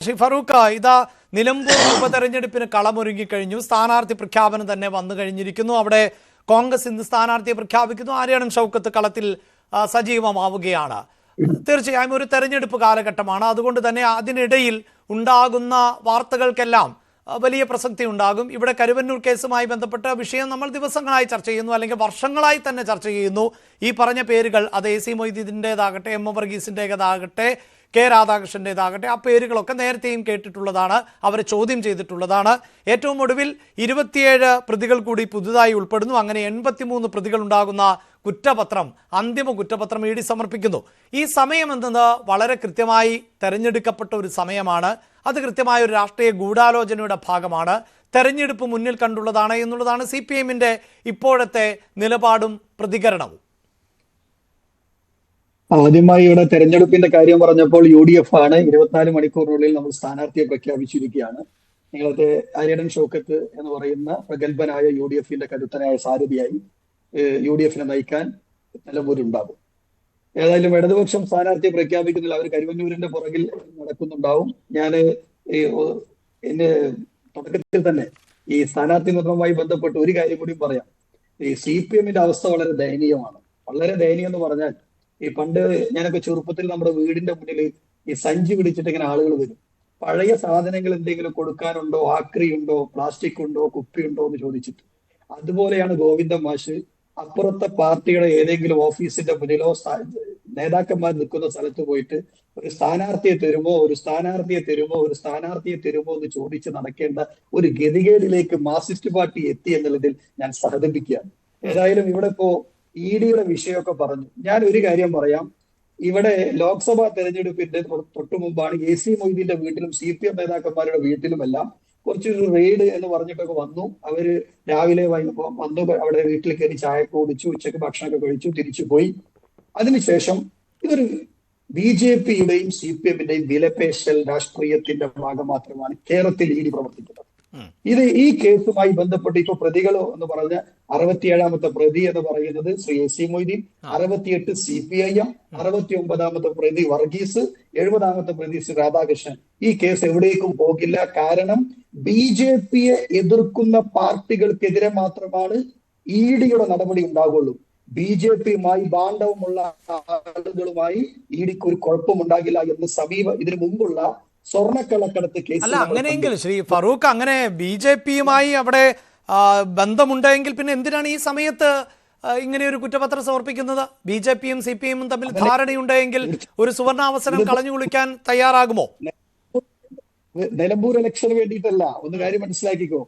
ശ്രീ ഫറൂഖ്, ഇതാ നിലമ്പൂർ ഉപതെരഞ്ഞെടുപ്പിന് കളമൊരുങ്ങിക്കഴിഞ്ഞു. സ്ഥാനാർത്ഥി പ്രഖ്യാപനം തന്നെ വന്നു കഴിഞ്ഞിരിക്കുന്നു. അവിടെ കോൺഗ്രസ് ഇന്ന് സ്ഥാനാർത്ഥിയെ പ്രഖ്യാപിക്കുന്നു. ആര്യാടൻ ഷൗക്കത്ത് കളത്തിൽ സജീവമാവുകയാണ്. തീർച്ചയായും ഒരു തെരഞ്ഞെടുപ്പ് കാലഘട്ടമാണ്. അതുകൊണ്ട് തന്നെ അതിനിടയിൽ ഉണ്ടാകുന്ന വാർത്തകൾക്കെല്ലാം വലിയ പ്രസക്തി ഉണ്ടാകും. ഇവിടെ കരുവന്നൂർ കേസുമായി ബന്ധപ്പെട്ട വിഷയം നമ്മൾ ദിവസങ്ങളായി ചർച്ച ചെയ്യുന്നു, അല്ലെങ്കിൽ വർഷങ്ങളായി തന്നെ ചർച്ച ചെയ്യുന്നു. ഈ പറഞ്ഞ പേരുകൾ, അത് AC മൊയ്തീൻ്റെതാകട്ടെ, M വർഗീസിൻ്റെതാകട്ടെ, K രാധാകൃഷ്ണൻ്റെതാകട്ടെ, ആ പേരുകളൊക്കെ നേരത്തെയും കേട്ടിട്ടുള്ളതാണ്, അവരെ ചോദ്യം ചെയ്തിട്ടുള്ളതാണ്. ഏറ്റവും ഒടുവിൽ 27 പ്രതികൾ കൂടി പുതുതായി ഉൾപ്പെടുന്നു. അങ്ങനെ 83 പ്രതികൾ ഉണ്ടാകുന്ന കുറ്റപത്രം, അന്തിമ കുറ്റപത്രം ED സമർപ്പിക്കുന്നു. ഈ സമയം എന്നത് വളരെ കൃത്യമായി തെരഞ്ഞെടുക്കപ്പെട്ട ഒരു സമയമാണ്. അത് കൃത്യമായ ഒരു രാഷ്ട്രീയ ഗൂഢാലോചനയുടെ ഭാഗമാണ്. തെരഞ്ഞെടുപ്പ് മുന്നിൽ കണ്ടുള്ളതാണ് എന്നുള്ളതാണ് CPM-ന്റെ ഇപ്പോഴത്തെ നിലപാടും പ്രതികരണവും. ആദ്യമായി ഇവിടെ തെരഞ്ഞെടുപ്പിന്റെ കാര്യം പറഞ്ഞപ്പോൾ UDF ആണ് 24 മണിക്കൂറിനുള്ളിൽ നമ്മൾ സ്ഥാനാർത്ഥിയെ പ്രഖ്യാപിച്ചിരിക്കുകയാണ്. നിങ്ങളത് ആര്യാടൻ ഷൗക്കത്ത് എന്ന് പറയുന്ന പ്രഗത്ഭനായ UDF-ന്റെ കരുത്തനായ സാരഥിയായി UDF-നെ നയിക്കാൻ നിലമ്പൂരുണ്ടാകും. ഏതായാലും ഇടതുപക്ഷം സ്ഥാനാർത്ഥിയെ പ്രഖ്യാപിക്കുന്നില്ല, അവർ കരുവന്നൂരിന്റെ പുറകിൽ നടക്കുന്നുണ്ടാവും. ഞാൻ എന്റെ തുടക്കത്തിൽ തന്നെ ഈ സ്ഥാനാർത്ഥി നിർണ്ണയവുമായി ബന്ധപ്പെട്ട് ഒരു കാര്യം കൂടി പറയാം. ഈ CPM-ന്റെ അവസ്ഥ വളരെ ദയനീയമാണ്. വളരെ ദയനീയം എന്ന് പറഞ്ഞാൽ, ഈ പണ്ട് ഞാനൊക്കെ ചെറുപ്പത്തിൽ നമ്മുടെ വീടിന്റെ മുന്നിൽ ഈ സഞ്ചി പിടിച്ചിട്ട് ഇങ്ങനെ ആളുകൾ വരും. പഴയ സാധനങ്ങൾ എന്തെങ്കിലും കൊടുക്കാനുണ്ടോ, ആക്രി ഉണ്ടോ, പ്ലാസ്റ്റിക് ഉണ്ടോ, കുപ്പി ഉണ്ടോ എന്ന് ചോദിച്ചിട്ട്. അതുപോലെയാണ് ഗോവിന്ദൻ മാഷ് അപ്പുറത്തെ പാർട്ടിയുടെ ഏതെങ്കിലും ഓഫീസിന്റെ മുന്നിലോ നേതാക്കന്മാർ നിൽക്കുന്ന സ്ഥലത്ത് പോയിട്ട് ഒരു സ്ഥാനാർത്ഥിയെ തരുമോ, ഒരു സ്ഥാനാർത്ഥിയെ തരുമോ, ഒരു സ്ഥാനാർത്ഥിയെ തരുമോ എന്ന് ചോദിച്ച് നടക്കേണ്ട ഒരു ഗതികേടിലേക്ക് മാർക്സിസ്റ്റ് പാർട്ടി എത്തി എന്നുള്ളതിൽ ഞാൻ സഹതപിക്കുകയാണ്. ഏതായാലും ഇവിടെ ഇപ്പോ ED-യുടെ വിഷയമൊക്കെ പറഞ്ഞു. ഞാൻ ഒരു കാര്യം പറയാം. ഇവിടെ ലോക്സഭാ തെരഞ്ഞെടുപ്പിന്റെ തൊട്ടു മുമ്പാണ് AC മൊയ്തീന്റെ വീട്ടിലും CPM നേതാക്കന്മാരുടെ വീട്ടിലുമെല്ലാം കുറച്ചൊരു റെയ്ഡ് എന്ന് പറഞ്ഞിട്ടൊക്കെ വന്നു. അവര് രാവിലെ വന്നു, അവിടെ വീട്ടിൽ കയറി ചായ കുടിച്ചു, ഉച്ചക്ക് ഭക്ഷണമൊക്കെ കഴിച്ചു, തിരിച്ചു പോയി. അതിനുശേഷം ഇതൊരു BJP-യുടെയും CPM-ന്റെയും വിലപേശൽ രാഷ്ട്രീയത്തിന്റെ ഭാഗം മാത്രമാണ് കേരളത്തിൽ ED പ്രവർത്തിക്കുന്നത്. ഇത് ഈ കേസുമായി ബന്ധപ്പെട്ട് ഇപ്പൊ പ്രതികളോ എന്ന് പറഞ്ഞ 67-ാമത്തെ പ്രതി എന്ന് പറയുന്നത് ശ്രീ AC മൊയ്തീൻ, 68 CPIM, 69-ാമത്തെ പ്രതി വർഗീസ്, 70-ാമത്തെ പ്രതി ശ്രീ രാധാകൃഷ്ണൻ. ഈ കേസ് എവിടേക്കും പോകില്ല. കാരണം BJP-യെ എതിർക്കുന്ന പാർട്ടികൾക്കെതിരെ മാത്രമാണ് ED-യുടെ നടപടി ഉണ്ടാകുള്ളൂ. BJP-യുമായി ബാന്ധവമുള്ള ആളുകളുമായി ED-ക്ക് ഒരു കുഴപ്പമുണ്ടാകില്ല എന്ന് ഇതിനു മുമ്പുള്ള സ്വർണ്ണക്കള്ളക്കടത്ത് കേസ്. അല്ല, അങ്ങനെയെങ്കിൽ ശ്രീ ഫറൂഖ്, അങ്ങനെ BJP-യുമായി അവിടെ ബന്ധമുണ്ടെങ്കിൽ പിന്നെ എന്തിനാണ് ഈ സമയത്ത് ഇങ്ങനെ ഒരു കുറ്റപത്രം സമർപ്പിക്കുന്നത്? BJP-യും CPM-ഉം തമ്മിൽ ധാരണയുണ്ടെങ്കിൽ ഒരു സുവർണാവസരം കളഞ്ഞു കുളിക്കാൻ തയ്യാറാകുമോ? നിലമ്പൂർ ഇലക്ഷന് വേണ്ടിയിട്ടല്ല, ഒന്ന് കാര്യം മനസ്സിലാക്കിക്കോ.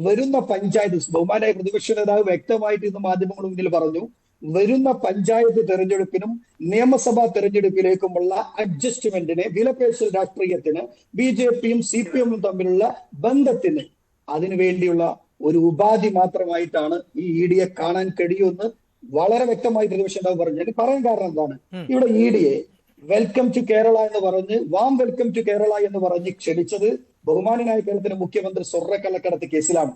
വരുന്ന പഞ്ചായത്ത്, ബഹുമാനായ പ്രതിപക്ഷ നേതാവ് വ്യക്തമായിട്ട് ഇന്ന് മാധ്യമങ്ങളുടെ മുന്നിൽ പറഞ്ഞു, വരുന്ന പഞ്ചായത്ത് തെരഞ്ഞെടുപ്പിനും നിയമസഭാ തെരഞ്ഞെടുപ്പിലേക്കുമുള്ള അഡ്ജസ്റ്റ്മെന്റിന്, വിലപേശൽ രാഷ്ട്രീയത്തിന്, BJP-യും CPM-ഉം തമ്മിലുള്ള ബന്ധത്തിന്, അതിനുവേണ്ടിയുള്ള ഒരു ഉപാധി മാത്രമായിട്ടാണ് ഈ ED-യെ കാണാൻ കഴിയുമെന്ന് വളരെ വ്യക്തമായി പ്രതിപക്ഷ നേതാവ് പറഞ്ഞു. എനിക്ക് പറയാൻ കാരണം എന്താണ്, ഇവിടെ ED-യെ വെൽക്കം ടു കേരള എന്ന് പറഞ്ഞ്, വാം വെൽക്കം ടു കേരള എന്ന് പറഞ്ഞ് ക്ഷണിച്ചത് ബഹുമാനായ കേരളത്തിലെ മുഖ്യമന്ത്രി സ്വർണ്ണക്കള്ളക്കടത്ത് കേസിലാണ്.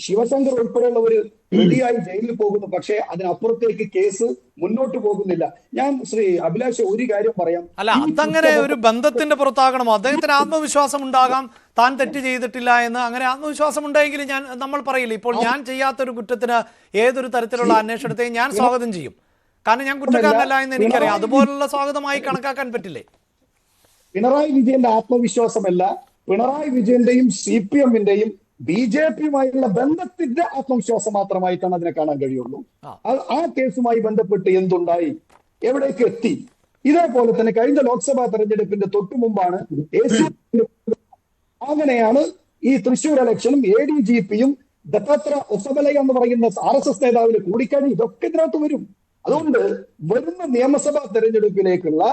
ശിവശങ്കർ ഉൾപ്പെടെയുള്ള ഒരു പ്രതിയായി ജയിലിൽ പോകുന്നു. പക്ഷേ അതിനപ്പുറത്തേക്ക് കേസ് മുന്നോട്ട് പോകുന്നില്ല. ഞാൻ ശ്രീ അഭിലാഷ് ഒരു കാര്യം പറയാം. അല്ല, അതങ്ങനെ ഒരു ബന്ധത്തിന്റെ പുറത്താകണമോ? അദ്ദേഹത്തിന് ആത്മവിശ്വാസം ഉണ്ടാകാം, താൻ തെറ്റ് ചെയ്തിട്ടില്ല എന്ന്. അങ്ങനെ ആത്മവിശ്വാസം ഉണ്ടെങ്കിൽ നമ്മൾ പറയില്ല, ഇപ്പോൾ ഞാൻ ചെയ്യാത്തൊരു കുറ്റത്തിന് ഏതൊരു തരത്തിലുള്ള അന്വേഷണത്തെയും ഞാൻ സ്വാഗതം ചെയ്യും. കാരണം ഞാൻ കുറ്റക്കാരനല്ല എന്ന് എനിക്കറിയാം. അതുപോലുള്ള സ്വാഗതമായി കണക്കാക്കാൻ പറ്റില്ലേ? പിണറായി വിജയന്റെ ആത്മവിശ്വാസമല്ല, പിണറായി വിജയന്റെയും CPM-ന്റെയും BJP-യുമായുള്ള ബന്ധത്തിന്റെ ആത്മവിശ്വാസം മാത്രമായിട്ടാണ് അതിനെ കാണാൻ കഴിയുള്ളൂ. ആ കേസുമായി ബന്ധപ്പെട്ട് എന്തുണ്ടായി, എവിടേക്ക് എത്തി? ഇതേപോലെ തന്നെ കഴിഞ്ഞ ലോക്സഭാ തെരഞ്ഞെടുപ്പിന്റെ തൊട്ടു മുമ്പാണ് അങ്ങനെയാണ് ഈ തൃശ്ശൂർ ഇലക്ഷനും ADGP-യും ദത്താത്ര ഒസബലയ എന്ന് പറയുന്ന RSS നേതാവിന് കൂടിക്കഴിഞ്ഞ് ഇതൊക്കെ ഇതിനകത്ത് വരും. അതുകൊണ്ട് വരുന്ന നിയമസഭാ തെരഞ്ഞെടുപ്പിലേക്കുള്ള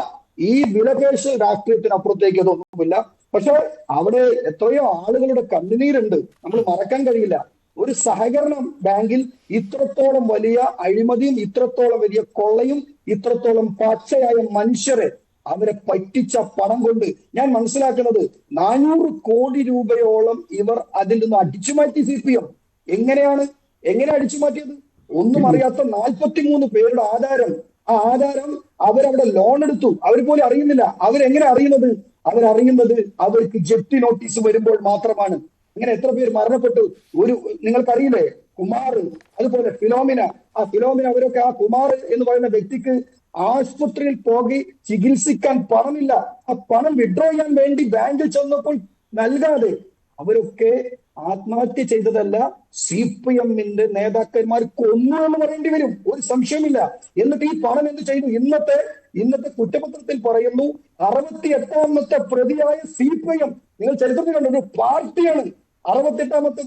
ഈ വിലപേശൽ രാഷ്ട്രീയത്തിനപ്പുറത്തേക്ക് ഇതൊന്നുമില്ല. പക്ഷെ അവിടെ എത്രയോ ആളുകളുടെ കണ്ണുനീരുണ്ട്, നമ്മൾ മറക്കാൻ കഴിയില്ല. ഒരു സഹകരണ ബാങ്കിൽ ഇത്രത്തോളം വലിയ അഴിമതിയും, ഇത്രത്തോളം വലിയ കൊള്ളയും, ഇത്രത്തോളം പച്ചയായ മനുഷ്യരെ അവരെ പറ്റിച്ച പണം കൊണ്ട് ഞാൻ മനസ്സിലാക്കുന്നത് 400 കോടി രൂപയോളം ഇവർ അതിൽ നിന്ന് അടിച്ചു മാറ്റി. CPM എങ്ങനെ അടിച്ചു മാറ്റിയത്? ഒന്നും അറിയാത്ത 43 പേരുടെ ആധാരം, ആ ആധാരം അവരവിടെ ലോൺ എടുത്തു, അവർ പോലും അറിയുന്നില്ല. അവരെങ്ങനെ അറിയുന്നത്? അവരറിയുന്നത് അവർക്ക് ജപ്തി നോട്ടീസ് വരുമ്പോൾ മാത്രമാണ്. ഇങ്ങനെ എത്ര പേര് മരണപ്പെട്ടു നിങ്ങൾക്കറിയില്ലേ? കുമാർ, അതുപോലെ ഫിലോമിന. ആ ഫിലോമിന അവരൊക്കെ, ആ കുമാർ എന്ന് പറയുന്ന വ്യക്തിക്ക് ആശുപത്രിയിൽ പോയി ചികിത്സിക്കാൻ പണമില്ല. ആ പണം വിഡ്രോ ചെയ്യാൻ വേണ്ടി ബാങ്കിൽ ചെന്നപ്പോൾ നൽകാതെ അവരൊക്കെ ആത്മഹത്യ ചെയ്തതല്ല, CPM-ന്റെ നേതാക്കന്മാർ കൊന്നു എന്ന് പറയേണ്ടി വരും, ഒരു സംശയമില്ല. എന്നിട്ട് ഈ പണം എന്ത് ചെയ്തു? ഇന്നത്തെ കുറ്റപത്രത്തിൽ പറയുന്നു 68ാമത്തെ പ്രതിയായ CPM, നിങ്ങൾ ചരിത്രത്തിൽ കണ്ട ഒരു പാർട്ടിയാണ് 68ാമത്തെ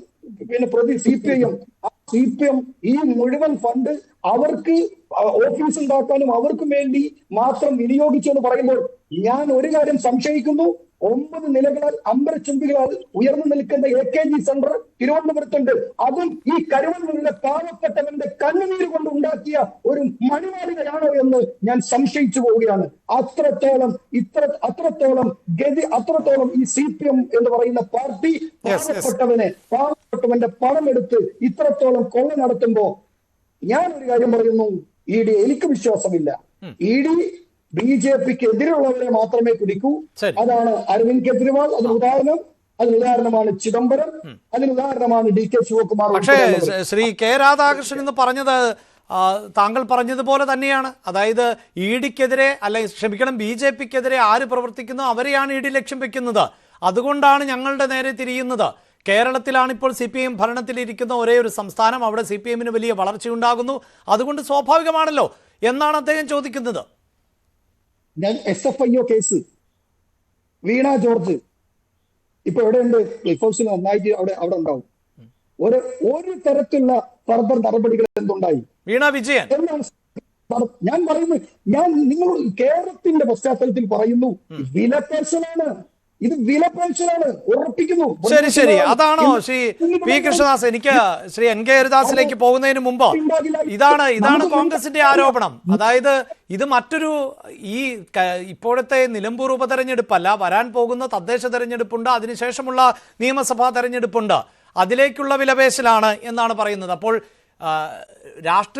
പ്രതി CPM. ആ CPM ഈ മുഴുവൻ ഫണ്ട് അവർക്ക് ഓഫീസ് ഉണ്ടാക്കാനും അവർക്കും വേണ്ടി മാത്രം വിനിയോഗിച്ചു എന്ന് പറയുമ്പോൾ ഞാൻ ഒരു കാര്യം സംശയിക്കുന്നു. 9 നിലകളാൽ അമ്പരച്ചുംബികളാൽ ഉയർന്നു നിൽക്കുന്ന AKG സെന്റർ തിരുവനന്തപുരത്തുണ്ട്. അതും ഈ കരുവന്നൂരിലെ പാവപ്പെട്ടവന്റെ കണ്ണുനീര് കൊണ്ട് ഉണ്ടാക്കിയ ഒരു മണിമാളികയാണോ എന്ന് ഞാൻ സംശയിച്ചു പോവുകയാണ്. അത്രത്തോളം ഈ CPM എന്ന് പറയുന്ന പാർട്ടി പാവപ്പെട്ടവന്റെ പണം എടുത്ത് ഇത്രത്തോളം കൊള്ള നടത്തുമ്പോ ഞാൻ ഒരു കാര്യം പറയുന്നു, ED എനിക്ക് വിശ്വാസമില്ല. ED BJPക്ക് എതിരുള്ളവരെ മാത്രമേ പിടിക്കൂ. അതാണ് അരവിന്ദ് കെജ്രിവാൾ, അതിനുദാഹരണമാണ് ചിദംബരം, അതിനുദാഹരണമാണ് DK ശിവകുമാർ. പക്ഷേ ശ്രീ കെ രാധാകൃഷ്ണൻ എന്ന് പറഞ്ഞത് താങ്കൾ പറഞ്ഞതുപോലെ തന്നെയാണ്. അതായത് EDക്കെതിരെ, ക്ഷമിക്കണം, BJPക്കെതിരെ ആര് പ്രവർത്തിക്കുന്നു അവരെയാണ് ED ലക്ഷ്യം വെക്കുന്നത്. അതുകൊണ്ടാണ് ഞങ്ങളുടെ നേരെ തിരിയുന്നത്. കേരളത്തിലാണ് ഇപ്പോൾ CPM ഭരണത്തിലിരിക്കുന്ന ഒരേ ഒരു സംസ്ഥാനം. അവിടെ CPM-ന് വലിയ വളർച്ചയുണ്ടാകുന്നു. അതുകൊണ്ട് സ്വാഭാവികമാണല്ലോ എന്നാണ് അദ്ദേഹം ചോദിക്കുന്നത്. ഞാൻ SFIO കേസ്, വീണ ജോർജ് ഇപ്പൊ എവിടെയുണ്ട്? ക്ലിഫ് ഹൗസിൽ നന്നായിട്ട് അവിടെ ഉണ്ടാവും. ഒരു തരത്തിലുള്ള ഫർദർ നടപടികൾ എന്തുണ്ടായി? വീണ വിജയൻ ഞാൻ പറയുന്നു, നിങ്ങൾ കേരളത്തിന്റെ പശ്ചാത്തലത്തിൽ പറയുന്നു, വില പെൻഷനാണ് ഇത്, വില പെൻഷനാണ് ഉറപ്പിക്കുന്നു. ശരി, അതാണോ ശ്രീ പി കൃഷ്ണദാസ്? എനിക്ക് ശ്രീ NK ഹരിദാസിലേക്ക് പോകുന്നതിന് മുമ്പ് ഇതാണ് കോൺഗ്രസിന്റെ ആരോപണം. അതായത് ഇത് മറ്റൊരു ഇപ്പോഴത്തെ നിലമ്പൂർ ഉപതെരഞ്ഞെടുപ്പല്ല, വരാൻ പോകുന്ന തദ്ദേശ തെരഞ്ഞെടുപ്പുണ്ട്, അതിനുശേഷമുള്ള നിയമസഭാ തെരഞ്ഞെടുപ്പുണ്ട്, അതിലേക്കുള്ള വിലപേശലാണ് എന്നാണ് പറയുന്നത്. അപ്പോൾ രാഷ്ട്രീയ